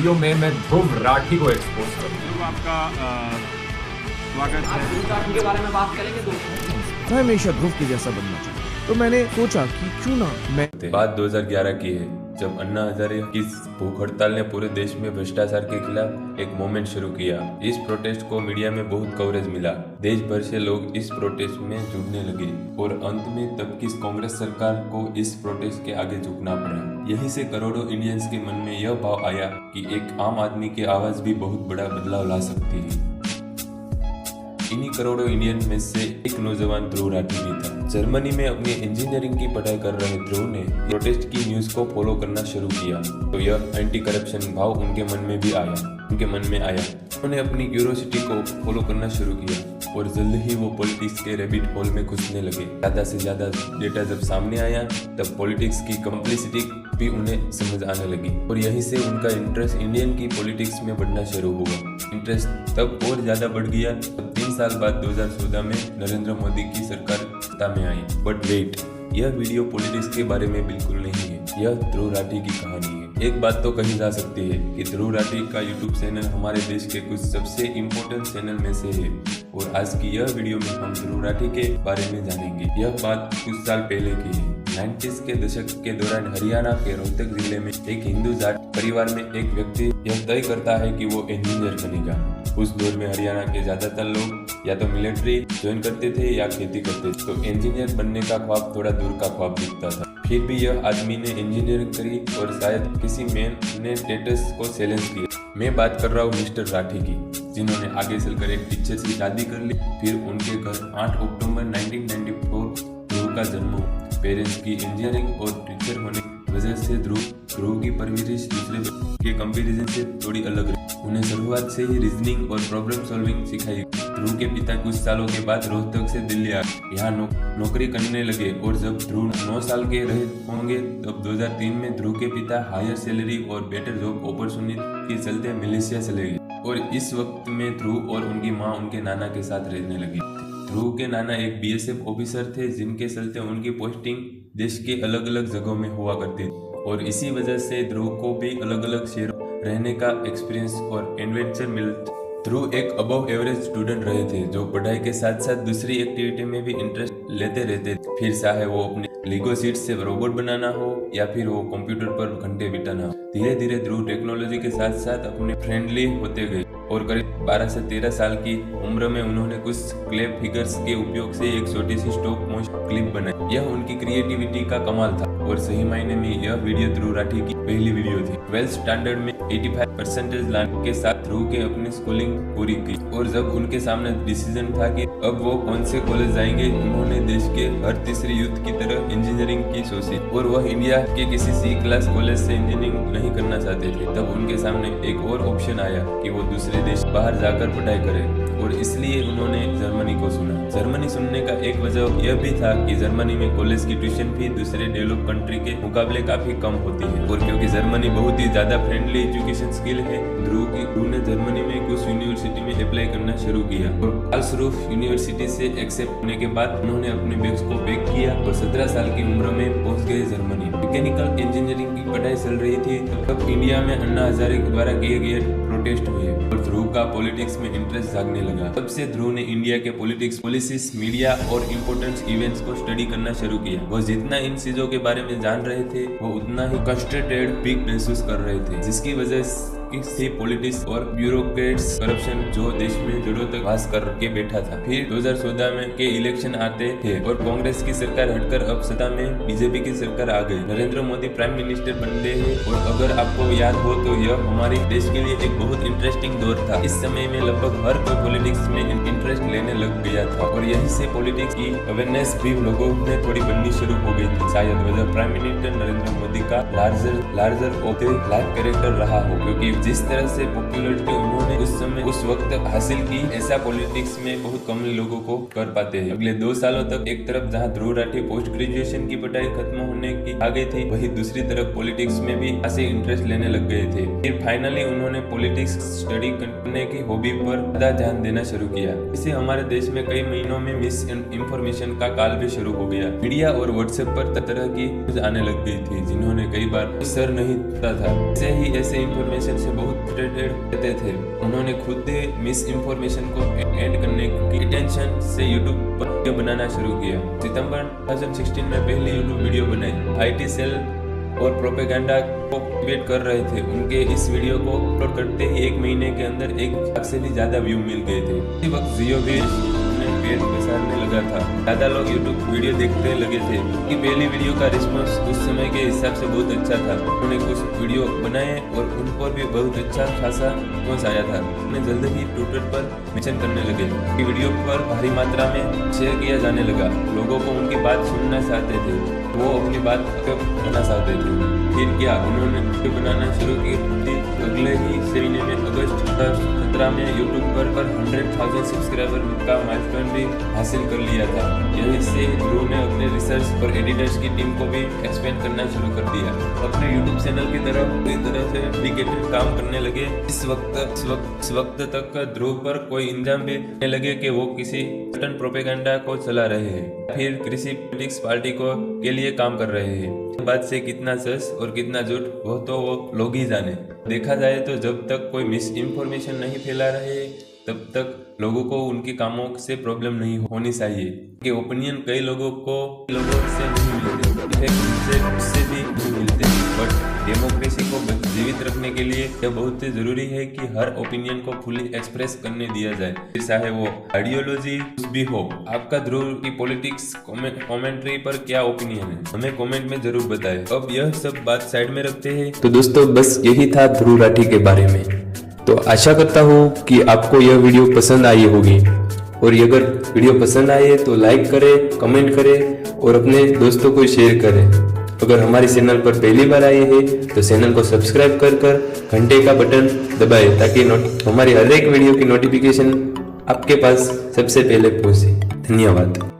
Video में मैं ध्रुव राठी को एक्सपोज करूंगा। आपका स्वागत है। ध्रुव राठी के बारे में बात करेंगे दोस्तों। मैं हमेशा ध्रुव के जैसा बनना चाहता, तो मैंने सोचा कि क्यों ना मैं बात 2011 की है, जब अन्ना हजारे की भूख हड़ताल ने पूरे देश में भ्रष्टाचार के खिलाफ एक मूवमेंट शुरू किया। इस प्रोटेस्ट को मीडिया में बहुत कवरेज मिला। देश भर से लोग इस प्रोटेस्ट में जुड़ने लगे और अंत में तब की कांग्रेस सरकार को इस प्रोटेस्ट के आगे झुकना पड़ा। यहीं से करोड़ों इंडियंस के मन में यह भाव आया कि एक आम आदमी की आवाज भी बहुत बड़ा बदलाव ला सकती है। इन्हीं करोड़ों इंडियन में से एक नौजवान ध्रुव राठी भी था। जर्मनी में अपनी इंजीनियरिंग की पढ़ाई कर रहे ध्रुव ने प्रोटेस्ट की न्यूज को फॉलो करना शुरू किया, तो यह एंटी करप्शन भाव उनके मन में आया। उन्होंने अपनी क्यूरियोसिटी को फॉलो करना शुरू किया और जल्द ही वो पॉलिटिक्स के रैबिट होल में घुसने लगे। ज्यादा से ज्यादा डेटा जब सामने आया तब पॉलिटिक्स की कॉम्प्लिसिटी भी उन्हें समझ आने लगी और यहीं से उनका इंटरेस्ट इंडियन की पॉलिटिक्स में बढ़ना शुरू हुआ। इंटरेस्ट तब और ज्यादा बढ़ गया तब 3 साल बाद 2014 में नरेंद्र मोदी की सरकार सत्ता में आई। बट वेट, यह वीडियो पॉलिटिक्स के बारे में बिल्कुल नहीं है, यह ध्रुव राठी की कहानी है। एक बात तो कही जा सकती है कि ध्रुव राठी का यूट्यूब चैनल हमारे देश के कुछ सबसे इम्पोर्टेंट चैनल में से है और आज की यह वीडियो में हम ध्रुव राठी के बारे में जानेंगे। यह बात कुछ साल पहले की है। 90s के दशक के दौरान हरियाणा के रोहतक जिले में एक हिंदू जाट परिवार में एक व्यक्ति यह तय करता है कि वो इंजीनियर बनेगा। उस दौर में हरियाणा के ज्यादातर लोग या तो मिलिट्री ज्वाइन करते थे या खेती करते थे, तो इंजीनियर बनने का ख्वाब थोड़ा दूर का ख्वाब दिखता था। फिर भी यह आदमी ने इंजीनियरिंग करी और शायद किसी मैन ने स्टेटस को चैलेंज किया। मैं बात कर रहा हूँ मिस्टर राठी की, जिन्होंने आगे चलकर एक टीचर से शादी कर ली। फिर उनके घर 8 अक्टूबर 1994 ध्रुव का जन्म हुआ। पेरेंट्स की इंजीनियरिंग और टीचर होने की वजह से ध्रुव की परवरिश दूसरे के कंपैरिजन से थोड़ी अलग रही। उन्हें शुरुआत से ही रीजनिंग और प्रॉब्लम सॉल्विंग सिखाई। ध्रुव के पिता कुछ सालों के बाद रोहतक से दिल्ली आए, यहाँ नौकरी करने लगे और जब ध्रुव 9 साल के रहे होंगे तब 2003 में ध्रुव के पिता हायर सैलरी और बेटर जॉब अपॉर्चुनिटी के चलते मलेशिया चले गए और इस वक्त में ध्रुव और उनकी माँ उनके नाना के साथ रहने लगी। ध्रुव के नाना एक BSF ऑफिसर थे, जिनके चलते उनकी पोस्टिंग देश के अलग अलग जगहों में हुआ करती थी और इसी वजह से ध्रुव को भी अलग अलग शहरों रहने का एक्सपीरियंस और एडवेंचर मिलता। ध्रुव एक अबव एवरेज स्टूडेंट रहे थे, जो पढ़ाई के साथ साथ दूसरी एक्टिविटी में भी इंटरेस्ट लेते रहते थे। फिर चाहे वो अपने लीगो सीट से रोबोट बनाना हो या फिर वो कंप्यूटर पर घंटे बिताना हो। धीरे धीरे ध्रुव टेक्नोलॉजी के साथ साथ अपने फ्रेंडली होते गए और करीब 12 से 13 साल की उम्र में उन्होंने कुछ क्लैप फिगर्स के उपयोग से एक छोटी सी स्टॉप मोशन क्लिप बनाई। यह उनकी क्रिएटिविटी का कमाल था और सही मायने में यह वीडियो ध्रुव राठी की पहली वीडियो थी। 12th स्टैंडर्ड में 85% लाने के साथ ध्रुव के अपनी स्कूलिंग पूरी की और जब उनके सामने डिसीजन था कि अब वो कौन से कॉलेज जाएंगे, उन्होंने देश के हर तीसरे यूथ की तरह इंजीनियरिंग की सोची और वह इंडिया के किसी C क्लास कॉलेज से इंजीनियरिंग नहीं करना चाहते थे। तब उनके सामने एक और ऑप्शन आया कि वो दूसरे देश बाहर जाकर पढ़ाई करें और इसलिए उन्होंने जर्मनी को चुना। जर्मनी सुनने का एक वजह यह भी था कि जर्मनी में कॉलेज की ट्यूशन फी दूसरे डेवलप कंट्री के मुकाबले काफी कम होती है और क्योंकि जर्मनी बहुत ही ज्यादा फ्रेंडली एजुकेशन स्किल है, ध्रुव ने जर्मनी में कुछ यूनिवर्सिटी में अप्लाई करना शुरू किया और कार्लसरूफ यूनिवर्सिटी से एक्सेप्ट होने के बाद उन्होंने अपने बैग्स को पैक किया और 17 साल की उम्र में पहुंच गए जर्मनी। मैकेनिकल इंजीनियरिंग की पढ़ाई चल रही थी तब इंडिया में अन्ना हजारे द्वारा किए गए प्रोटेस्ट हुए और ध्रुव का पॉलिटिक्स में इंटरेस्ट जागने लगा। तब से ध्रुव ने इंडिया के पॉलिटिक्स, पॉलिसीज, मीडिया और इम्पोर्टेंट इवेंट्स को स्टडी करना शुरू किया। वो जितना इन चीजों के बारे में जान रहे थे वो उतना ही कंस्ट्रेटेड पीक महसूस कर रहे थे, जिसकी वजह से पॉलिटिक्स और ब्यूरोक्रेट्स करप्शन जो देश में जड़ों तक वास करके बैठा था। फिर 2014 में के इलेक्शन आते थे और कांग्रेस की सरकार हटकर अब सत्ता में बीजेपी की सरकार आ गई। नरेंद्र मोदी प्राइम मिनिस्टर बन गए हैं और अगर आपको याद हो तो यह हमारे देश के लिए एक बहुत इंटरेस्टिंग दौर था। इस समय में लगभग हर कोई पॉलिटिक्स में इंटरेस्ट लेने लग गया था और यहीं से पॉलिटिक्स की अवेयरनेस भी लोगों में थोड़ी बननी शुरू हो गई थी। शायद वजह प्राइम मिनिस्टर नरेंद्र मोदी का larger of the life character रहा हो, क्योंकि जिस तरह से पॉपुलरिटी उन्होंने उस वक्त हासिल की, ऐसा पॉलिटिक्स में बहुत कम लोगों को कर पाते हैं। अगले 2 सालों तक एक तरफ जहां ध्रुव राठी पोस्ट ग्रेजुएशन की पढ़ाई खत्म होने की आ गई थी, वही दूसरी तरफ पॉलिटिक्स में भी खासी इंटरेस्ट लेने लग गए थे। फिर फाइनली उन्होंने पॉलिटिक्स स्टडी करने की हॉबी पर ज्यादा ध्यान देना शुरू किया। इससे हमारे देश में कई महीनों में मिस इन्फॉर्मेशन का काल भी शुरू हो गया। मीडिया और व्हाट्सएप पर तरह की न्यूज आने लग गई थी, जिन्होंने कई बार सर नहीं पता था। ऐसे ही ऐसे इन्फॉर्मेशन से बहुत फ्रस्ट्रेटेड रहते थे। उन्होंने खुद मिस इन्फॉर्मेशन को एंड करने की इंटेंशन से यूट्यूब पर वीडियो बनाना शुरू किया। सितंबर 2016 में पहली यूट्यूब वीडियो बनाई। आईटी सेल और प्रोपेगेंडा को डिबेट कर रहे थे। उनके इस वीडियो को अपलोड करते ही 1 महीने के अंदर 1 लाख से भी ज्यादा व्यू मिल गए थे। उसी वक्त जियो भी अपने पेड़ पसारने लगा था। ज्यादा लोग यूट्यूब वीडियो देखने लगे थे। उनकी पहली वीडियो का रिस्पांस उस समय के हिसाब से बहुत अच्छा था। उन्होंने कुछ वीडियो बनाए और उन पर भी बहुत अच्छा खासा रिस्पांस आया था। उन्हें जल्द ही ट्विटर पर मेंशन करने लगे। उनकी वीडियो पर भारी मात्रा में शेयर किया जाने लगा। लोगों को उनकी बात सुनना चाहते थे, वो अपनी बात कहना चाहते थे। फिर क्या, उन्होंने वीडियो बनाना शुरू की। अगले ही महीने में अगस्त 2017 में यूट्यूब पर 100,000 सब्सक्राइबर का माइलस्टोन भी हासिल कर लिया था। यही से ध्रुव ने अपने रिसर्च और एडिटर्स की टीम को भी एक्सपेंड करना शुरू कर दिया। अपने यूट्यूब चैनल की तरफ पूरी तरह से डेडिकेटेड काम करने लगे। इस वक्त तक ध्रुव पर कोई इल्जाम भी नहीं लगे कि वो किसी प्रोपेगेंडा को चला रहे हैं, फिर किसी पॉलिटिक्स पार्टी के लिए काम कर रहे हैं। बात से कितना सच और कितना झूठ वो तो वो लोग ही जाने। देखा जाए तो जब तक कोई मिस इन्फॉर्मेशन नहीं फैला रहे तब तक लोगों को उनके कामों से प्रॉब्लम नहीं होनी चाहिए। कि ओपिनियन कई लोगों से नहीं मिलते, उससे भी नहीं मिलते। बट डेमोक्रेसी को जीवित रखने के लिए यह बहुत जरूरी है कि हर ओपिनियन को फुली एक्सप्रेस करने दिया जाए, चाहे वो आइडियोलॉजी कुछ भी हो। आपका ध्रुव की पॉलिटिक्स कमेंट्री पर क्या ओपिनियन है, हमें कमेंट में जरूर बताएं। अब यह सब बात साइड में रखते हैं। तो दोस्तों, बस यही था ध्रुव राठी के बारे में। तो आशा करता हूँ कि आपको यह वीडियो पसंद आई होगी, और अगर वीडियो पसंद आए तो लाइक करें, कमेंट करें और अपने दोस्तों को शेयर करें। अगर हमारे चैनल पर पहली बार आए हैं तो चैनल को सब्सक्राइब कर घंटे का बटन दबाएं, ताकि हमारी हर एक वीडियो की नोटिफिकेशन आपके पास सबसे पहले पहुंचे। धन्यवाद।